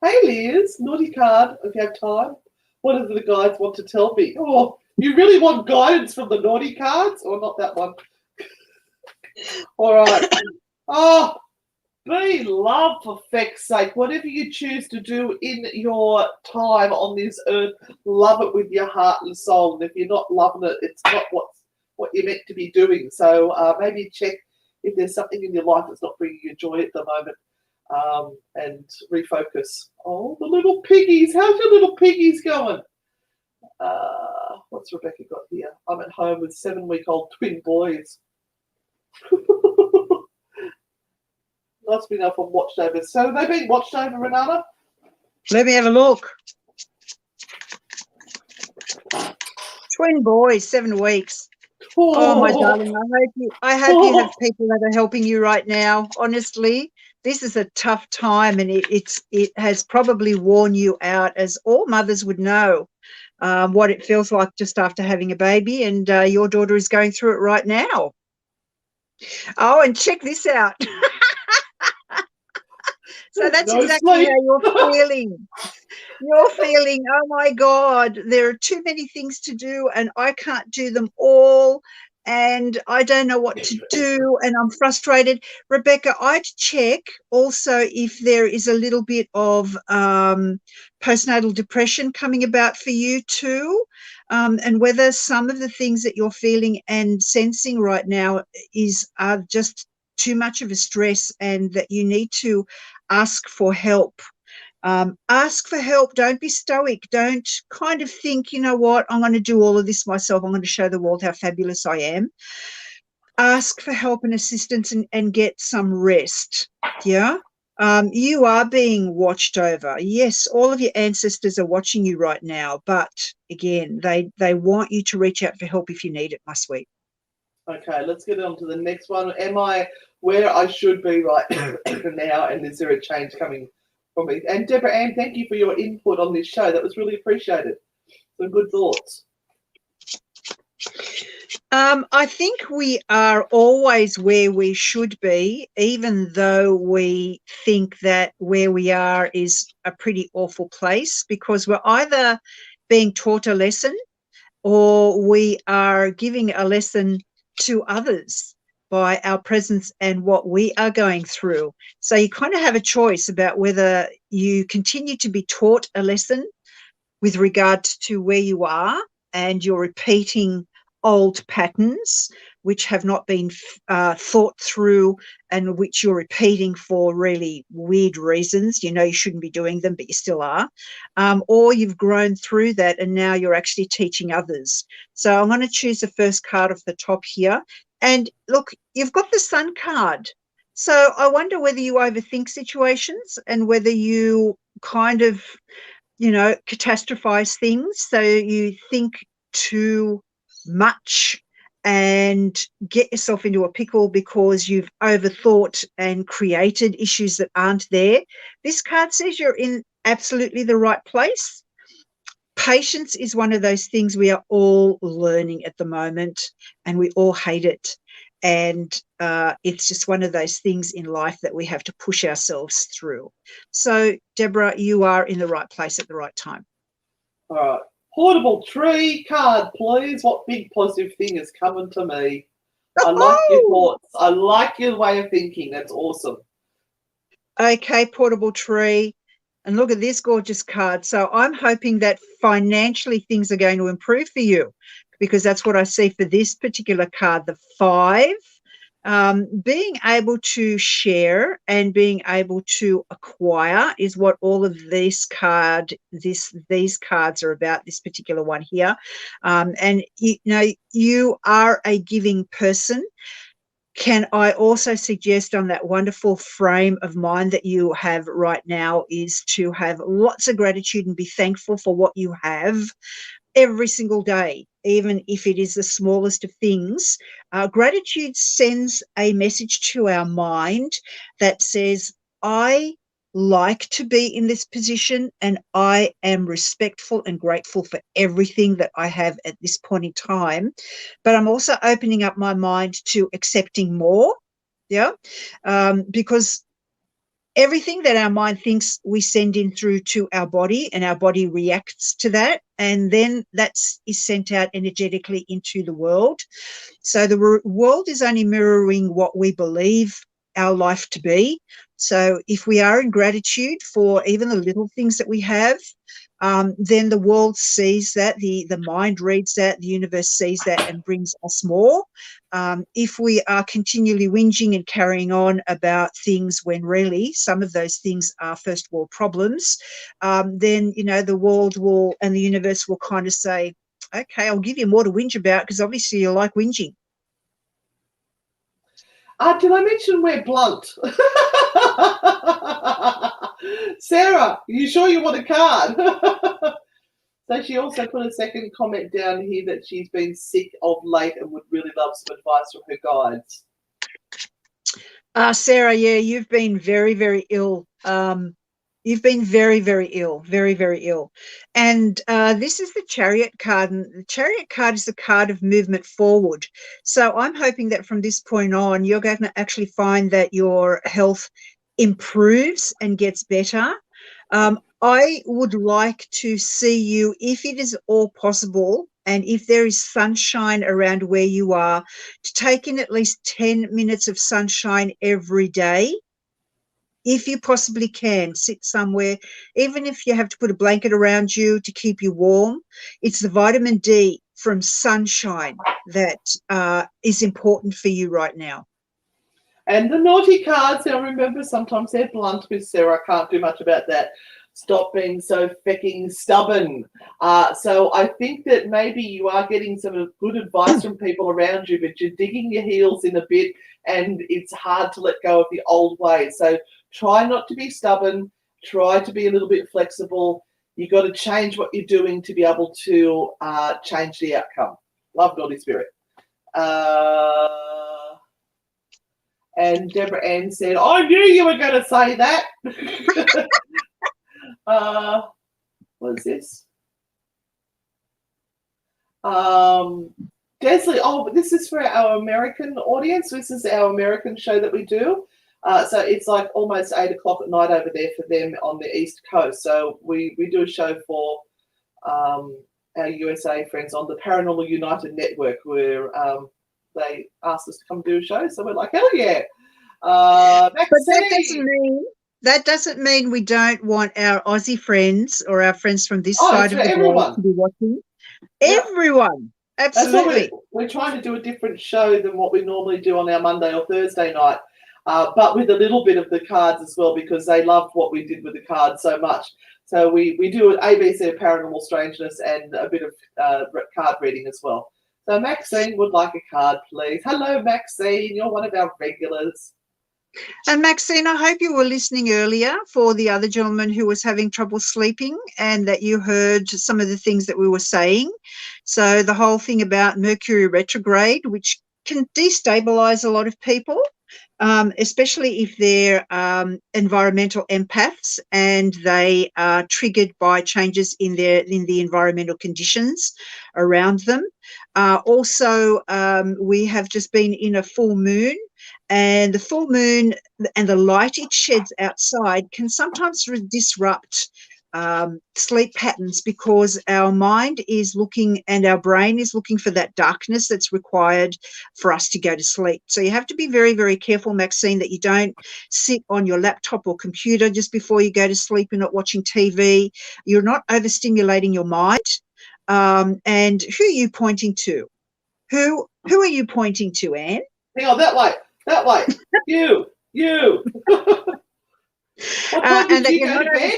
Hey Liz, naughty card if you have time. What do the guides want to tell me? Oh, you really want guidance from the naughty cards? Or not that one? All right. Oh, be love for feck's sake. Whatever you choose to do in your time on this earth, love it with your heart and soul. And if you're not loving it, it's not what you're meant to be doing. So maybe check if there's something in your life that's not bringing you joy at the moment, and refocus. Oh, the little piggies. How's your little piggies going? What's Rebecca got here? I'm at home with 7-week-old twin boys. Must be enough on watched over. So have they been watched over, Renata? Let me have a look. Twin boys, 7 weeks. Oh, my darling, I hope you have people that are helping you right now. Honestly, this is a tough time, and it has probably worn you out, as all mothers would know, what it feels like just after having a baby, and your daughter is going through it right now. Oh, and check this out. So that's exactly how you're feeling. You're feeling, oh my God, there are too many things to do and I can't do them all, and I don't know what to do, and I'm frustrated. Rebecca, I'd check also if there is a little bit of postnatal depression coming about for you too, and whether some of the things that you're feeling and sensing right now are just too much of a stress, and that you need to ask for help. Ask for help. Don't be stoic. Don't kind of think, you know what, I'm going to do all of this myself. I'm going to show the world how fabulous I am. Ask for help and assistance, and get some rest. Yeah. You are being watched over. Yes, all of your ancestors are watching you right now, but again, they want you to reach out for help if you need it, my sweet. Okay, let's get on to the next one. Am I where I should be right now, and is there a change coming from me? And Deborah Ann, thank you for your input on this show. That was really appreciated. Some good thoughts. I think we are always where we should be, even though we think that where we are is a pretty awful place, because we're either being taught a lesson or we are giving a lesson to others by our presence and what we are going through. So you kind of have a choice about whether you continue to be taught a lesson with regard to where you are, and you're repeating old patterns which have not been thought through, and which you're repeating for really weird reasons. You know you shouldn't be doing them, but you still are. Or you've grown through that and now you're actually teaching others. So I'm going to choose the first card off the top here. And look, you've got the Sun card. So I wonder whether you overthink situations, and whether you kind of, catastrophize things. So you think too much and get yourself into a pickle because you've overthought and created issues that aren't there. This card says you're in absolutely the right place. Patience is one of those things we are all learning at the moment, and we all hate it. And it's just one of those things in life that we have to push ourselves through. So, Deborah, you are in the right place at the right time. All right. Portable tree card, please. What big positive thing is coming to me? I like your thoughts. I like your way of thinking. That's awesome. Okay, portable tree. And look at this gorgeous card. So I'm hoping that financially things are going to improve for you, because that's what I see for this particular card, the 5. Being able to share and being able to acquire is what all of these cards are about, this particular one here. And you are a giving person. Can I also suggest on that wonderful frame of mind that you have right now is to have lots of gratitude and be thankful for what you have every single day, even if it is the smallest of things. Gratitude sends a message to our mind that says, I like to be in this position and I am respectful and grateful for everything that I have at this point in time. But I'm also opening up my mind to accepting more. Yeah. Because everything that our mind thinks we send in through to our body, and our body reacts to that, and then that is sent out energetically into the world. So the world is only mirroring what we believe our life to be. So if we are in gratitude for even the little things that we have, then the world sees that, the mind reads that, the universe sees that and brings us more. If we are continually whinging and carrying on about things when really some of those things are first world problems, then, the world will and the universe will kind of say, okay, I'll give you more to whinge about because obviously you like whinging. Did I mention we're blunt? Sarah, you sure you want a card? So she also put a second comment down here that she's been sick of late and would really love some advice from her guides. Sarah, yeah, you've been very, very ill. You've been very, very ill, very, very ill. And this is the Chariot card, and the Chariot card is the card of movement forward. So I'm hoping that from this point on, you're going to actually find that your health improves and gets better. I would like to see you, if it is all possible, and if there is sunshine around where you are, to take in at least 10 minutes of sunshine every day. If you possibly can, sit somewhere, even if you have to put a blanket around you to keep you warm. It's the vitamin D from sunshine that is important for you right now. And the naughty cards, now remember, sometimes they're blunt with Sarah. I can't do much about that. Stop being so fecking stubborn. So I think that maybe you are getting some good advice from people around you, but you're digging your heels in a bit and it's hard to let go of the old ways. So try not to be stubborn. Try to be a little bit flexible. You've got to change what you're doing to be able to change the outcome. Love, Naughty Spirit. And Deborah Ann said, I knew you were going to say that. What is this? Desley, but this is for our American audience. This is our American show that we do. So it's like almost 8 o'clock at night over there for them on the East Coast. So we do a show for our USA friends on the Paranormal United Network where they asked us to come do a show. So we're like, hell yeah. But that doesn't mean we don't want our Aussie friends or our friends from this side of the world to be watching. Yep. Everyone. Absolutely. We're trying to do a different show than what we normally do on our Monday or Thursday night, but with a little bit of the cards as well, because they loved what we did with the cards so much. So we do an ABC of Paranormal Strangeness and a bit of card reading as well. So Maxine would like a card, please. Hello, Maxine. You're one of our regulars. And Maxine, I hope you were listening earlier for the other gentleman who was having trouble sleeping and that you heard some of the things that we were saying. So the whole thing about Mercury retrograde, which can destabilize a lot of people, especially if they're environmental empaths and they are triggered by changes in the environmental conditions around them. Also, we have just been in a full moon, and the full moon and the light it sheds outside can sometimes disrupt sleep patterns, because our mind is looking and our brain is looking for that darkness that's required for us to go to sleep. So you have to be very, very careful, Maxine, that you don't sit on your laptop or computer just before you go to sleep. You're not watching TV. You're not overstimulating your mind. And who are you pointing to? Who are you pointing to, Anne? Hang on, that way. You. What time did you go to bed?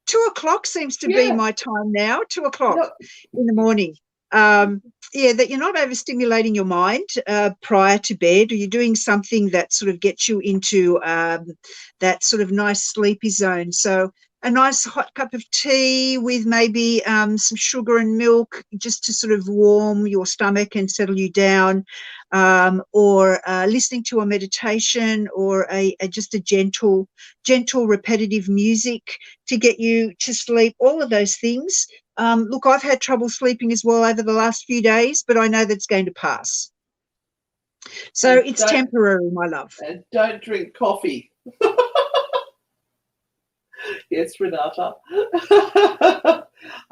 2:00 seems to be my time now. 2:00 in the morning. That you're not overstimulating your mind prior to bed, or you're doing something that sort of gets you into that sort of nice sleepy zone. So a nice hot cup of tea with maybe some sugar and milk, just to sort of warm your stomach and settle you down, or listening to a meditation, or just a gentle repetitive music to get you to sleep. All of those things. Look, I've had trouble sleeping as well over the last few days, but I know that's going to pass. So it's temporary, my love. And don't drink coffee. Yes, Renata.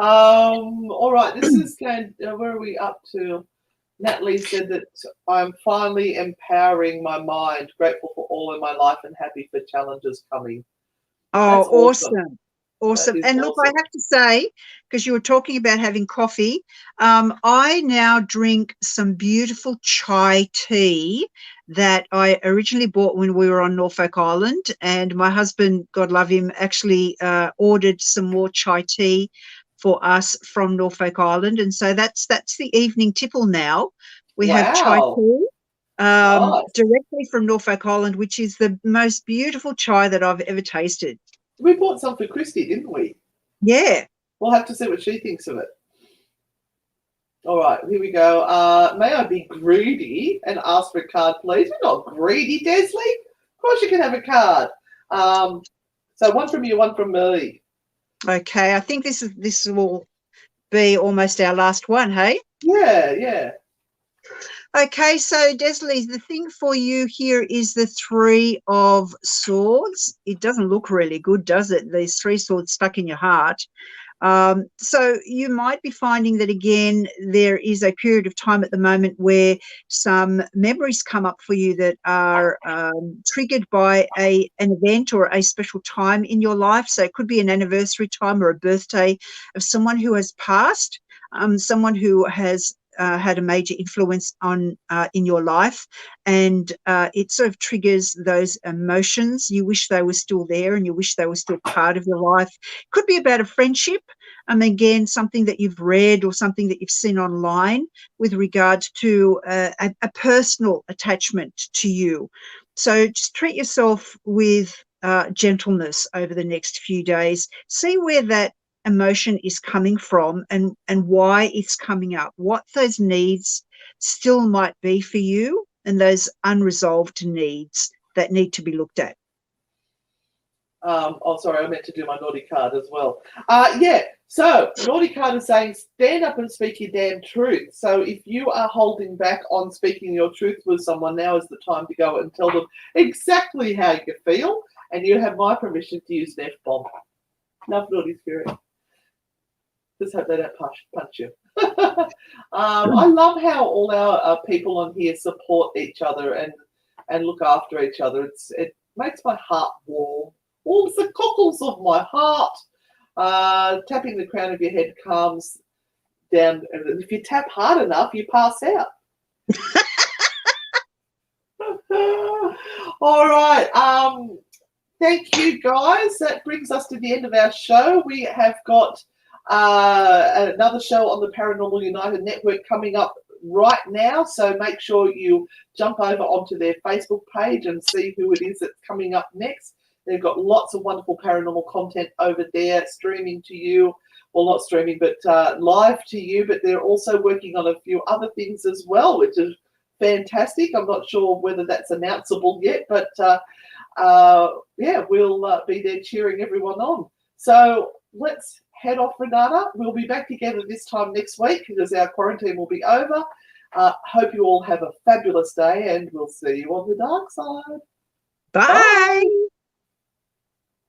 All right, this is going. Where are we up to? Natalie said that I'm finally empowering my mind, grateful for all in my life and happy for challenges coming. Oh, awesome. And look, I have to say, because you were talking about having coffee, I now drink some beautiful chai tea that I originally bought when we were on Norfolk Island, and my husband, God love him, actually ordered some more chai tea for us from Norfolk Island, and so that's the evening tipple now. We have chai tea directly from Norfolk Island, which is the most beautiful chai that I've ever tasted. We bought some for Christy, didn't we? Yeah. We'll have to see what she thinks of it. All right, here we go. May I be greedy and ask for a card, please? We're not greedy, Desley. Of course you can have a card. So one from you, one from me. Okay, I think this will be almost our last one, hey? Yeah. Okay, so Desley, the thing for you here is the Three of Swords. It doesn't look really good, does it? These three swords stuck in your heart. So you might be finding that, again, there is a period of time at the moment where some memories come up for you that are triggered by an event or a special time in your life. So it could be an anniversary time or a birthday of someone who has passed, someone who has had a major influence on in your life, and it sort of triggers those emotions. You wish they were still there, and you wish they were still part of your life. Could be about a friendship, again, something that you've read or something that you've seen online with regard to a personal attachment to you. So just treat yourself with gentleness over the next few days. See where that emotion is coming from and why it's coming up, what those needs still might be for you, and those unresolved needs that need to be looked at. Sorry, I meant to do my naughty card as well. So naughty card is saying stand up and speak your damn truth. So if you are holding back on speaking your truth with someone, now is the time to go and tell them exactly how you feel, and you have my permission to use an F-bomb. Enough naughty spirit. Just hope they don't punch you. I love how all our people on here support each other and look after each other. It makes my heart warm. Warms the cockles of my heart. Tapping the crown of your head calms down. And if you tap hard enough, you pass out. All right. Thank you, guys. That brings us to the end of our show. We have got another show on the Paranormal United Network coming up right now. So make sure you jump over onto their Facebook page and see who it is that's coming up next. They've got lots of wonderful paranormal content over there streaming to you. Well, not streaming, but live to you. But they're also working on a few other things as well, which is fantastic. I'm not sure whether that's announceable yet, but yeah, we'll be there cheering everyone on. So let's head off, Renata. We'll be back together this time next week because our quarantine will be over. Hope you all have a fabulous day, and we'll see you on the dark side. Bye.